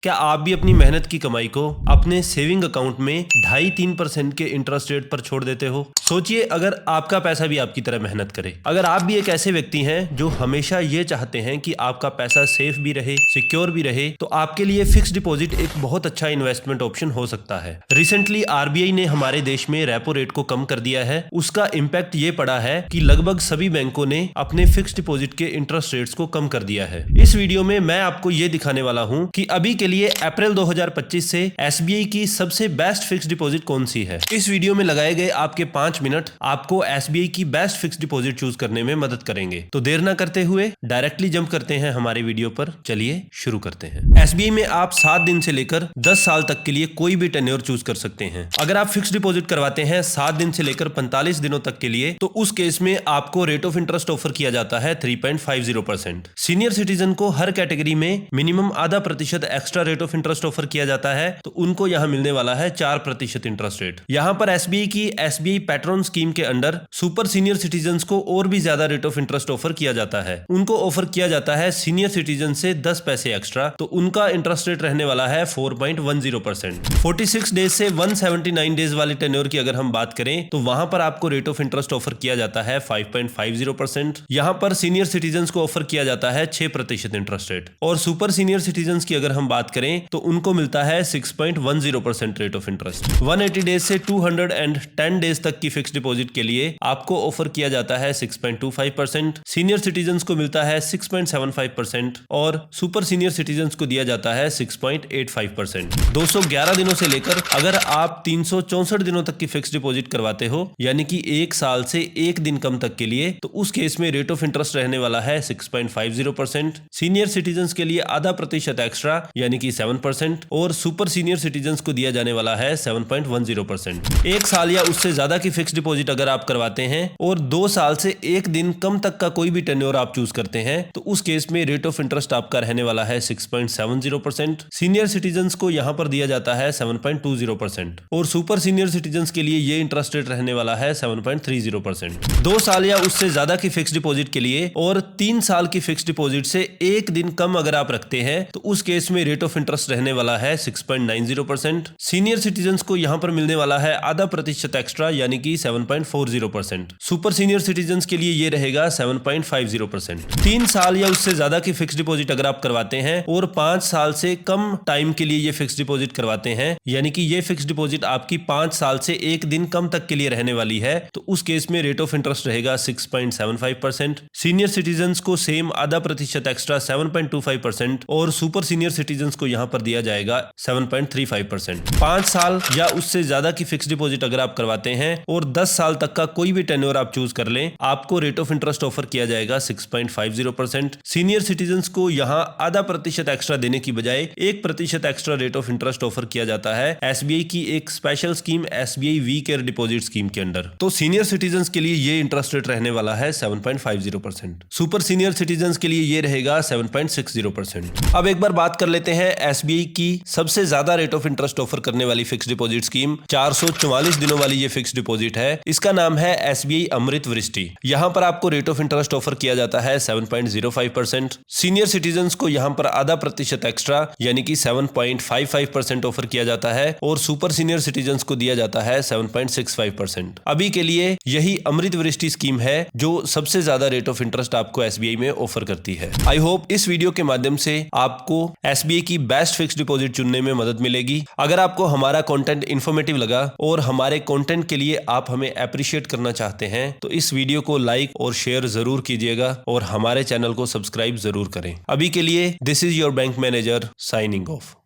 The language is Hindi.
क्या आप भी अपनी मेहनत की कमाई को अपने सेविंग अकाउंट में 2.5-3% के इंटरेस्ट रेट पर छोड़ देते हो? सोचिए अगर आपका पैसा भी आपकी तरह मेहनत करे। अगर आप भी एक ऐसे व्यक्ति हैं जो हमेशा ये चाहते हैं कि आपका पैसा सेफ भी रहे, सिक्योर भी रहे, तो आपके लिए फिक्स डिपॉजिट एक बहुत अच्छा इन्वेस्टमेंट ऑप्शन हो सकता है। रिसेंटली आरबीआई ने हमारे देश में रेपो रेट को कम कर दिया है। उसका इम्पैक्ट ये पड़ा है कि लगभग सभी बैंकों ने अपने फिक्स डिपॉजिट के इंटरेस्ट रेट्स को कम कर दिया है। इस वीडियो में मैं आपको ये दिखाने वाला हूँ कि अभी के लिए अप्रैल 2025 से एसबीआई की सबसे बेस्ट फिक्स डिपॉजिट कौन सी है। इस वीडियो में लगाए गए आपके 5 मिनट आपको एसबीआई की बेस्ट फिक्स डिपॉजिट चूज करने में मदद करेंगे। तो देर ना करते हुए डायरेक्टली जंप करते हैं हमारे वीडियो पर। चलिए शुरू करते हैं। एसबीआई में आप 7 दिन से लेकर 10 साल तक के लिए कोई भी टेन्योर चूज कर सकते हैं। अगर आप फिक्स डिपॉजिट करवाते हैं 7 दिन से लेकर 45 दिनों तक के लिए, तो उस केस में आपको रेट ऑफ इंटरेस्ट ऑफर किया जाता है 3.50%। सीनियर सिटीजन को हर कैटेगरी में minimum ½ extra rate of interest offer किया जाता है, तो उनको यहां मिलने वाला है 4% इंटरेस्ट रेट। यहां पर एसबीआई की एसबीआई पैट्रन स्कीम के अंडर सुपर सीनियर सिटीजन्स को और भी ज्यादा रेट ऑफ इंटरेस्ट ऑफर किया जाता है। उनको ऑफर किया जाता है सीनियर सिटीजन से 10 पैसे एक्स्ट्रा, तो उनका इंटरेस्ट रेट रहने वाला है 4.10%। 46 डेज से 179 डेज वाले टेन्योर की अगर हम बात करें, तो वहां पर आपको रेट ऑफ इंटरेस्ट ऑफर किया जाता है 5.50%। यहां पर सीनियर सिटीजन्स को ऑफर किया जाता है 6% इंटरेस्ट रेट, और सुपर सीनियर सिटीजन्स की अगर हम बात करें तो उनको मिलता है 6.10% रेट ऑफ इंटरेस्ट। 180 डेज से 210 डेज तक की फिक्स डिपॉजिट के लिए आपको ऑफर किया जाता है 6.25%। सीनियर सिटीजन्स को मिलता है 6.75%, और सुपर सीनियर सिटीजन्स को दिया जाता है 6.85%। 211 दिनों से लेकर अगर आप 364 दिनों तक की फिक्स डिपॉजिट करवाते हो, यानी कि 1 साल से 1 दिन कम तक के लिए, तो उस केस में रेट ऑफ इंटरेस्ट रहने वाला है 6.50%। सीनियर सिटीजन्स के लिए ½ एक्स्ट्रा यानी कि 7%, और सुपर सीनियर सिटीजन्स को दिया जाने वाला है 7.10%। 1 साल या उससे ज्यादा की फिक्स डिपॉजिट अगर आप करवाते हैं और 2 साल से 1 दिन कम तक का कोई भी टेन्योर आप चूज करते हैं, तो उस केस में रेट ऑफ इंटरेस्ट आपका रहने वाला है 6.70%। सीनियर सिटीजन्स को यहां पर दिया जाता है 7.20%, और सुपर सीनियर सिटीजन्स के लिए ये इंटरेस्ट रेट रहने वाला है 7.30%। 2 साल या उससे ज्यादा की फिक्स डिपॉजिट के लिए और 3 साल की फिक्स डिपॉजिट से 1 दिन कम अगर आप रखते हैं, तो उस केस में रेट ऑफ इंटरेस्ट रहने वाला है 6.90%। सीनियर सिटीजन्स को यहां पर मिलने वाला है ½ एक्स्ट्रा यानी कि 7.40%। सुपर सीनियर सिटीजन्स के लिए ये रहेगा 7.50%। 3 साल या उससे ज्यादा की फिक्स डिपॉजिट अगर आप करवाते हैं और 5 साल से कम टाइम के लिए ये फिक्स डिपॉजिट करवाते हैं, यानी कि ये फिक्स डिपॉजिट आपकी 5 साल से 1 दिन कम तक के लिए रहने वाली है, तो उस केस में रेट ऑफ इंटरेस्ट रहेगा 6.75%। सीनियर सिटीजन्स को सेम ½ एक्स्ट्रा 7.25%, और सुपर सीनियर सिटीजन्स को यहां पर दिया जाएगा 7.35%। 5 साल या उससे ज्यादा की फिक्स डिपॉजिट अगर आप करवाते हैं और 10 साल तक का कोई भी टेन्योर आप चूज कर लें, आपको रेट ऑफ इंटरेस्ट ऑफर किया जाएगा 6.50%। सीनियर सिटीजन्स को यहां ½ एक्स्ट्रा देने की बजाय 1% extra rate of interest offer किया जाता है एसबीआई की एक special scheme SBI we care deposit scheme के अंडर। तो सीनियर सिटीजन्स के लिए ये इंटरेस्ट रेट रहने वाला है 7.50%। सुपर सीनियर सिटीजन्स के लिए ये रहेगा 7.60%। अब एक बार बात कर लेते हैं एसबीआई की सबसे ज्यादा रेट ऑफ इंटरेस्ट ऑफर करने वाली फिक्स डिपॉजिट स्कीम। 444 दिनों वाली ये फिक्स डिपॉजिट है। इसका नाम है एसबीआई अमृत वृष्टि। यहां पर आपको रेट ऑफ इंटरेस्ट ऑफर किया जाता है 7.05%। सीनियर सिटीजन्स को यहां पर ½ एक्स्ट्रा यानी कि 7.55% ऑफर किया जाता है, और सुपर सीनियर सिटीजन्स को दिया जाता है 7.65%। अभी के लिए यही अमृत वृष्टि स्कीम है जो सबसे ज्यादा रेट ऑफ इंटरेस्ट आपको एसबीआई में ऑफर करती है। आई होप इस वीडियो के माध्यम से आपको एसबीआई की बेस्ट फिक्स डिपॉजिट चुनने में मदद मिलेगी। अगर आपको हमारा कंटेंट इंफॉर्मेटिव लगा और हमारे कंटेंट के लिए आप हमें अप्रिशिएट करना चाहते हैं, तो इस वीडियो को लाइक और शेयर जरूर कीजिएगा, और हमारे चैनल को सब्सक्राइब जरूर करें। अभी के लिए this is your bank manager signing off.